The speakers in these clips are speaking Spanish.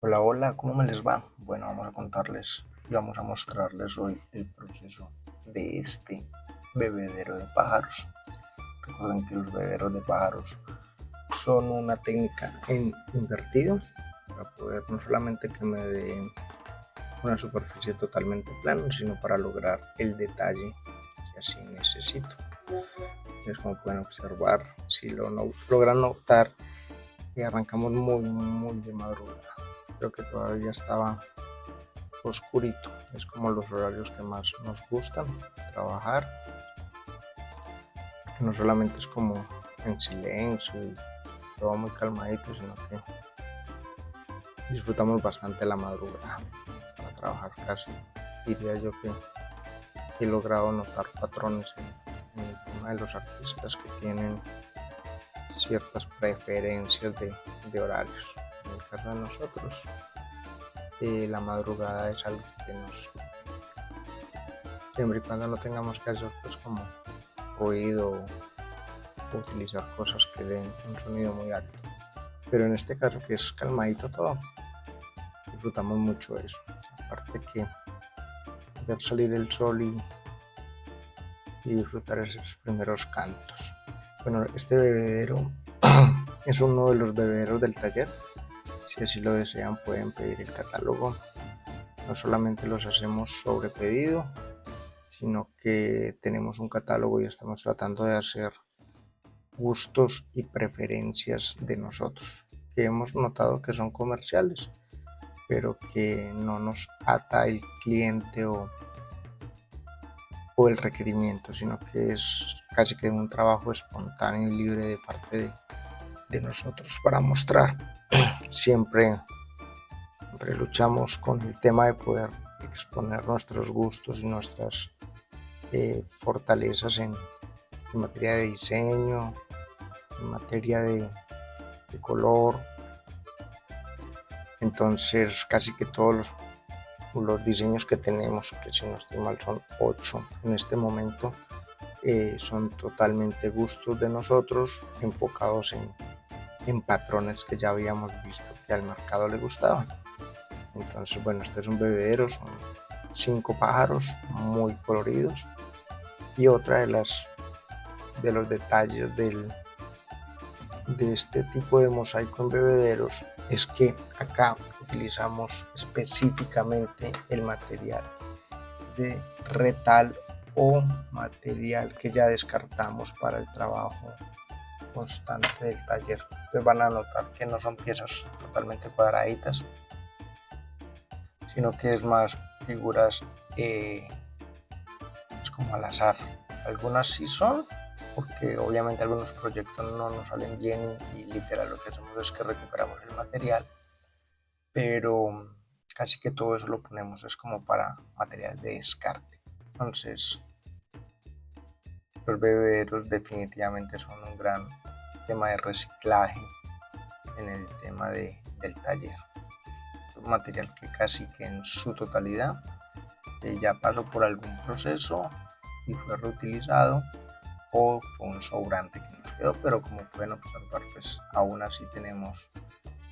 Hola, hola, ¿cómo me les va? Bueno, vamos a contarles y vamos a mostrarles hoy el proceso de este bebedero de pájaros. Recuerden que los bebederos de pájaros son una técnica en invertido para poder no solamente que me dé una superficie totalmente plana, sino para lograr el detalle que así necesito. Es como pueden observar, si lo logran notar, arrancamos muy de madrugada. Creo que todavía estaba oscurito. Es como los horarios que más nos gustan trabajar, que no solamente es como en silencio y todo muy calmadito, sino que disfrutamos bastante la madrugada para trabajar. Casi diría yo que he logrado notar patrones en el tema de los artistas que tienen ciertas preferencias de horarios. En el caso de nosotros, la madrugada es algo que nos, siempre y cuando no tengamos que hacer pues como ruido o utilizar cosas que den un sonido muy alto. Pero en este caso, que es calmadito todo, disfrutamos mucho eso. Aparte que ver salir el sol y disfrutar esos primeros cantos. Bueno, este bebedero es uno de los bebederos del taller. Si así lo desean, pueden pedir el catálogo. No solamente los hacemos sobre pedido, sino que tenemos un catálogo y estamos tratando de hacer gustos y preferencias de nosotros, que hemos notado que son comerciales, pero que no nos ata el cliente o el requerimiento, sino que es casi que un trabajo espontáneo y libre de parte de nosotros para mostrar. Siempre luchamos con el tema de poder exponer nuestros gustos y nuestras fortalezas en materia de diseño, en materia de color. Entonces casi que todos los diseños que tenemos, que si no estoy mal son 8 en este momento, son totalmente gustos de nosotros, enfocados en patrones que ya habíamos visto que al mercado le gustaban. Entonces, bueno, este es un bebedero, son 5 pájaros muy coloridos, y otra de los detalles de este tipo de mosaico en bebederos es que acá utilizamos específicamente el material de retal o material que ya descartamos para el trabajo constante del taller. Ustedes van a notar que no son piezas totalmente cuadraditas, sino que es más figuras, es como al azar. Algunas sí son, porque obviamente algunos proyectos no nos salen bien y literal lo que hacemos es que recuperamos el material, pero casi que todo eso lo ponemos es como para material de descarte. Entonces, los bebederos definitivamente son un gran tema de reciclaje en el tema del taller. Un material que casi que en su totalidad ya pasó por algún proceso y fue reutilizado, o fue un sobrante que nos quedó, pero como pueden observar, pues aún así tenemos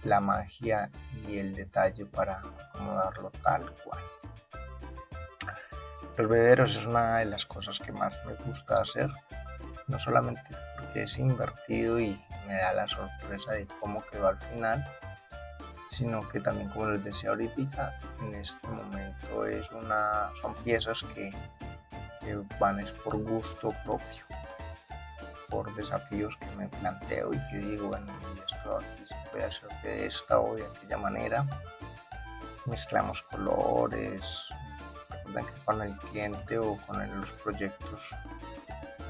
la magia y el detalle para acomodarlo tal cual. Los bebederos es una de las cosas que más me gusta hacer, no solamente porque es invertido y me da la sorpresa de cómo quedó al final, sino que también, como les decía ahorita, en este momento son piezas que van es por gusto propio, por desafíos que me planteo y que digo, bueno, esto aquí se puede hacer de esta o de aquella manera. Mezclamos colores. Recuerden que con el cliente o con los proyectos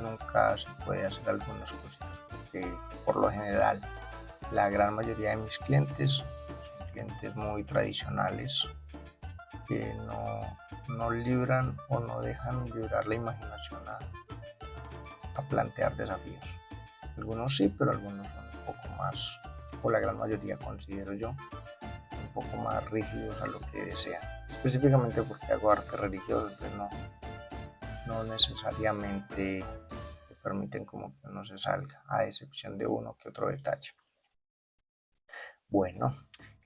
nunca se puede hacer algunas cositas, porque por lo general la gran mayoría de mis clientes son clientes muy tradicionales que no libran o no dejan librar la imaginación a plantear desafíos. Algunos sí, pero algunos son un poco más, o la gran mayoría considero yo, un poco más rígidos a lo que desean. Específicamente porque hago arte religioso, entonces no necesariamente te permiten como que uno se salga, a excepción de uno que otro detalle. Bueno,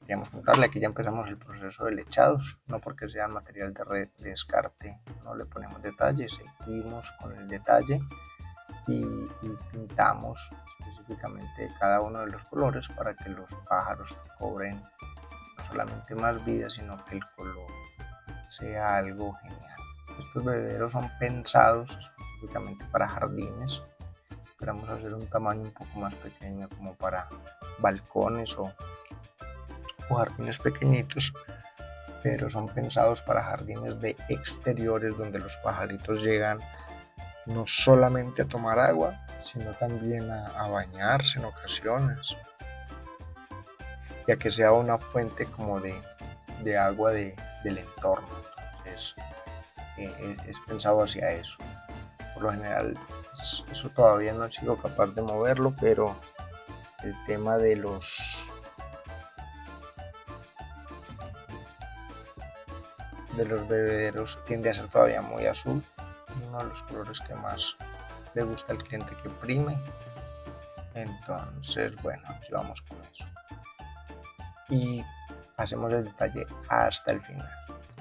queríamos contarle. Aquí ya empezamos el proceso de lechados, no porque sea material de descarte no le ponemos detalle, seguimos con el detalle y pintamos específicamente cada uno de los colores para que los pájaros cobren no solamente más vida, sino que el color sea algo genial. Estos bebederos son pensados específicamente para jardines. Esperamos hacer un tamaño un poco más pequeño como para balcones o jardines pequeñitos, pero son pensados para jardines de exteriores donde los pajaritos llegan no solamente a tomar agua, sino también a bañarse en ocasiones, ya que sea una fuente como de agua del entorno. Entonces es pensado hacia eso. Por lo general eso todavía no he sido capaz de moverlo, pero el tema de los bebederos tiende a ser todavía muy azul, uno de los colores que más le gusta al cliente que prime. Entonces bueno, aquí vamos con eso y hacemos el detalle hasta el final.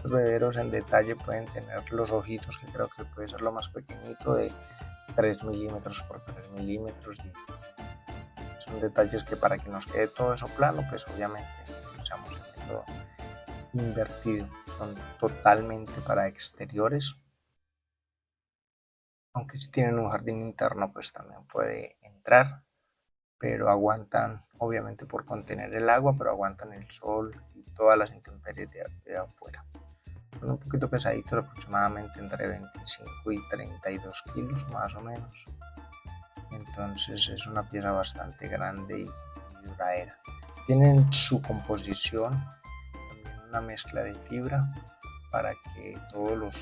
Los bebederos en detalle pueden tener los ojitos, que creo que puede ser lo más pequeñito, de 3 milímetros por 3 milímetros, y son detalles que para que nos quede todo eso plano, pues obviamente usamos el método invertido. Son totalmente para exteriores, aunque si tienen un jardín interno pues también puede entrar, pero aguantan obviamente por contener el agua, pero aguantan el sol y todas las intemperies de afuera. Son un poquito pesaditos, aproximadamente entre 25 y 32 kilos más o menos. Entonces es una pieza bastante grande y duradera. Tienen su composición, también una mezcla de fibra para que todos los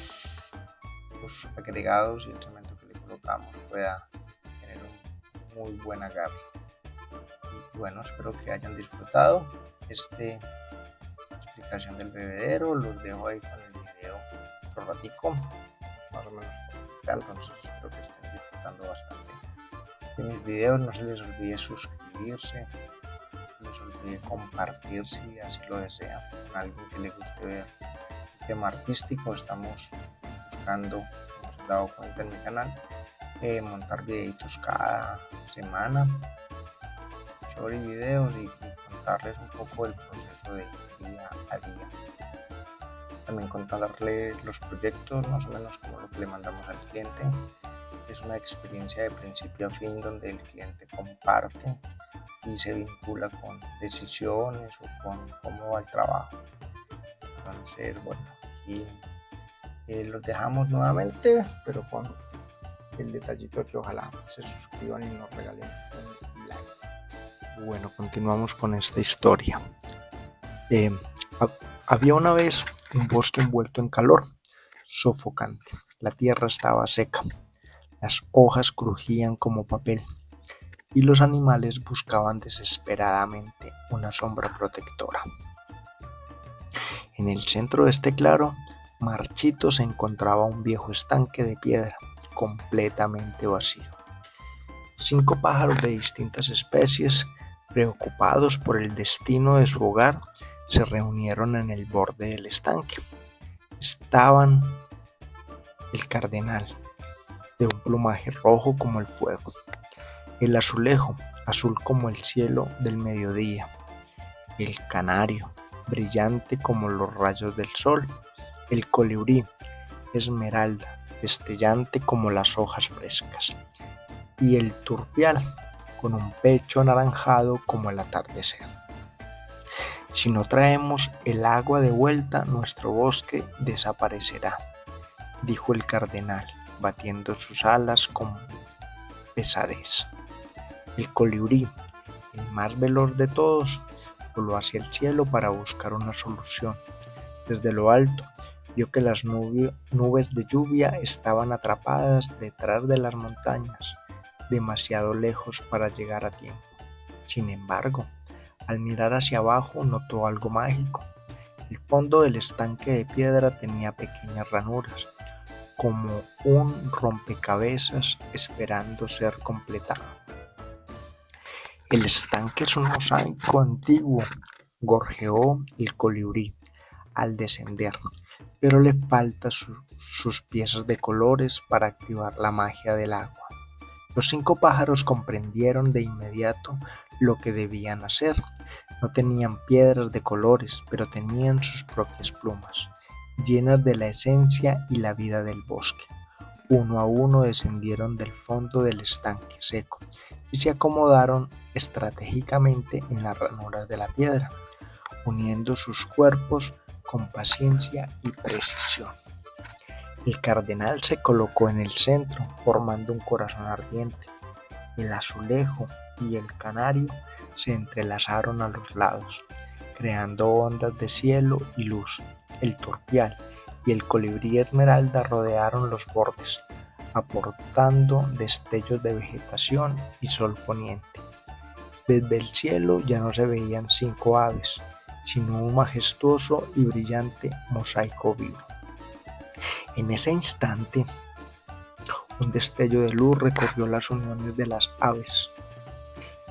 agregados y el cemento que le colocamos pueda tener un muy buen agarre. Y bueno, espero que hayan disfrutado esta explicación del bebedero. Los dejo ahí con el video otro ratico, más o menos por acá. Entonces espero que estén disfrutando bastante de mis videos. No se les olvide suscribirse, no se les olvide compartir si así lo desean con alguien que le guste ver el tema artístico. Estamos buscando, como se han dado cuenta en mi canal, montar videitos cada semana, short y videos, y contarles un poco el proceso de día a día. También contarles los proyectos, más o menos como lo que le mandamos al cliente. Es una experiencia de principio a fin donde el cliente comparte y se vincula con decisiones o con cómo va el trabajo. Entonces bueno, aquí los dejamos nuevamente, pero con el detallito que ojalá se suscriban y nos regalen un like. Bueno, continuamos con esta historia. Había una vez un bosque envuelto en calor, sofocante. La tierra estaba seca, las hojas crujían como papel y los animales buscaban desesperadamente una sombra protectora. En el centro de este claro marchito se encontraba un viejo estanque de piedra, completamente vacío. 5 pájaros de distintas especies, preocupados por el destino de su hogar, se reunieron en el borde del estanque. Estaban el cardenal, de un plumaje rojo como el fuego, el azulejo, azul como el cielo del mediodía, el canario, brillante como los rayos del sol, el colibrí, esmeralda, destellante como las hojas frescas, y el turpial, con un pecho anaranjado como el atardecer. Si no traemos el agua de vuelta, nuestro bosque desaparecerá, dijo el cardenal, batiendo sus alas con pesadez. El colibrí, el más veloz de todos, voló hacia el cielo para buscar una solución. Desde lo alto, vio que las nubes de lluvia estaban atrapadas detrás de las montañas, demasiado lejos para llegar a tiempo. Sin embargo, al mirar hacia abajo notó algo mágico. El fondo del estanque de piedra tenía pequeñas ranuras, como un rompecabezas esperando ser completado. El estanque es un mosaico antiguo, gorjeó el colibrí al descender, pero le faltan sus piezas de colores para activar la magia del agua. Los 5 pájaros comprendieron de inmediato lo que debían hacer. No tenían piedras de colores, pero tenían sus propias plumas, llenas de la esencia y la vida del bosque. Uno a uno descendieron del fondo del estanque seco y se acomodaron estratégicamente en las ranuras de la piedra, uniendo sus cuerpos con paciencia y precisión. El cardenal se colocó en el centro, formando un corazón ardiente. El azulejo y el canario se entrelazaron a los lados, creando ondas de cielo y luz. El turpial y el colibrí esmeralda rodearon los bordes, aportando destellos de vegetación y sol poniente. Desde el cielo ya no se veían 5 aves, sino un majestuoso y brillante mosaico vivo. En ese instante, un destello de luz recorrió las uniones de las aves,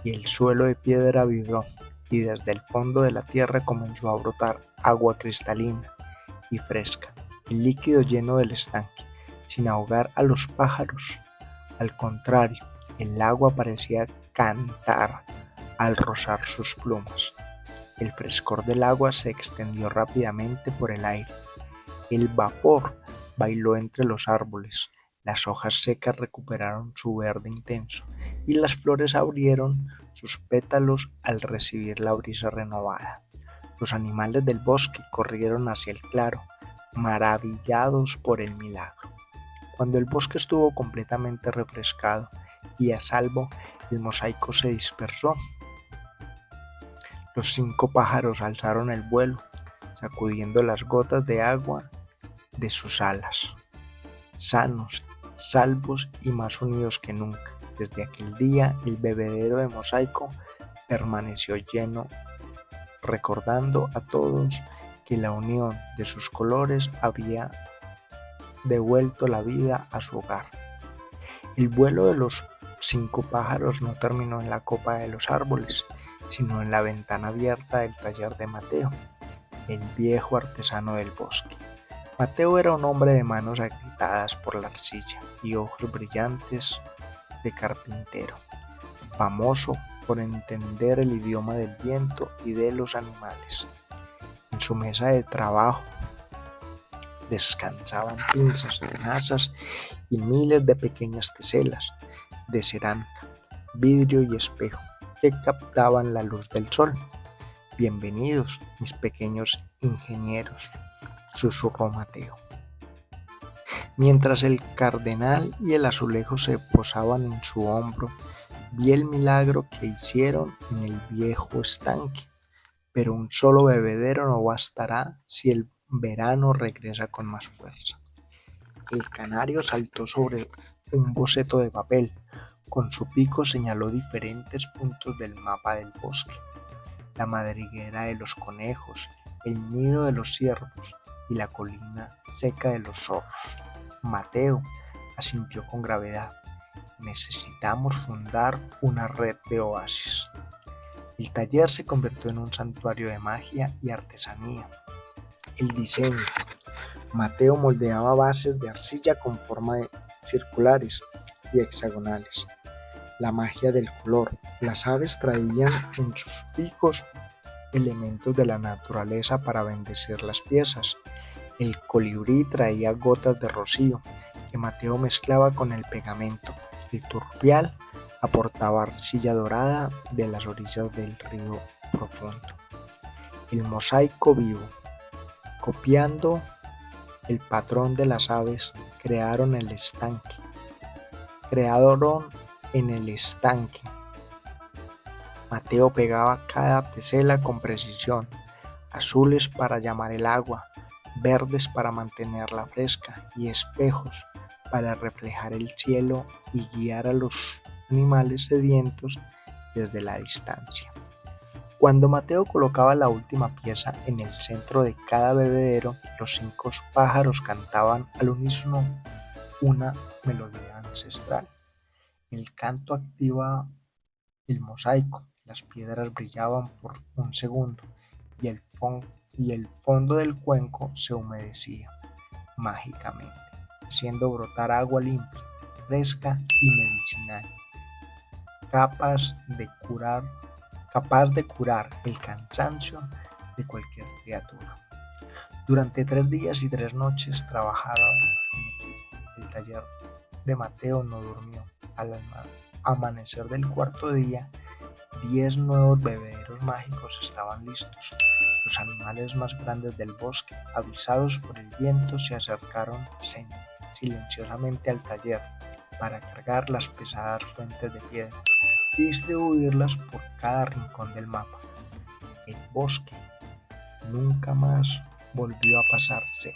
y el suelo de piedra vibró, y desde el fondo de la tierra comenzó a brotar agua cristalina y fresca, el líquido lleno del estanque, sin ahogar a los pájaros. Al contrario, el agua parecía cantar al rozar sus plumas. El frescor del agua se extendió rápidamente por el aire. El vapor bailó entre los árboles, las hojas secas recuperaron su verde intenso y las flores abrieron sus pétalos al recibir la brisa renovada. Los animales del bosque corrieron hacia el claro, maravillados por el milagro. Cuando el bosque estuvo completamente refrescado y a salvo, el mosaico se dispersó. Los 5 pájaros alzaron el vuelo, sacudiendo las gotas de agua de sus alas, sanos, salvos y más unidos que nunca. Desde aquel día, el bebedero de Mosaico permaneció lleno, recordando a todos que la unión de sus colores había devuelto la vida a su hogar. El vuelo de los 5 pájaros no terminó en la copa de los árboles, sino en la ventana abierta del taller de Mateo, el viejo artesano del bosque. Mateo era un hombre de manos agrietadas por la arcilla y ojos brillantes de carpintero, famoso por entender el idioma del viento y de los animales. En su mesa de trabajo descansaban pinzas, tenazas y miles de pequeñas teselas de cerámica, vidrio y espejo que captaban la luz del sol. «Bienvenidos, mis pequeños ingenieros», susurró Mateo. Mientras el cardenal y el azulejo se posaban en su hombro, vi el milagro que hicieron en el viejo estanque. Pero un solo bebedero no bastará si el verano regresa con más fuerza. El canario saltó sobre un boceto de papel. Con su pico señaló diferentes puntos del mapa del bosque: la madriguera de los conejos, el nido de los ciervos y la colina seca de los zorros. Mateo asintió con gravedad. Necesitamos fundar una red de oasis. El taller se convirtió en un santuario de magia y artesanía. El diseño. Mateo moldeaba bases de arcilla con forma de circulares y hexagonales. La magia del color. Las aves traían en sus picos elementos de la naturaleza para bendecir las piezas. El colibrí traía gotas de rocío que Mateo mezclaba con el pegamento. El turpial aportaba arcilla dorada de las orillas del río profundo. El mosaico vivo, copiando el patrón de las aves, crearon en el estanque. Mateo pegaba cada tesela con precisión, azules para llamar el agua, verdes para mantenerla fresca y espejos para reflejar el cielo y guiar a los animales sedientos desde la distancia. Cuando Mateo colocaba la última pieza en el centro de cada bebedero, los 5 pájaros cantaban al unísono una melodía ancestral. El canto activaba el mosaico, las piedras brillaban por un segundo y el fondo del cuenco se humedecía mágicamente, haciendo brotar agua limpia, fresca y medicinal, capaz de curar, capaz de curar el cansancio de cualquier criatura. Durante 3 días y 3 noches trabajaron en equipo. El taller de Mateo no durmió. Al amanecer del cuarto día, 10 nuevos bebederos mágicos estaban listos. Los animales más grandes del bosque, avisados por el viento, se acercaron silenciosamente al taller para cargar las pesadas fuentes de piedra y distribuirlas por cada rincón del mapa. El bosque nunca más volvió a pasar sed.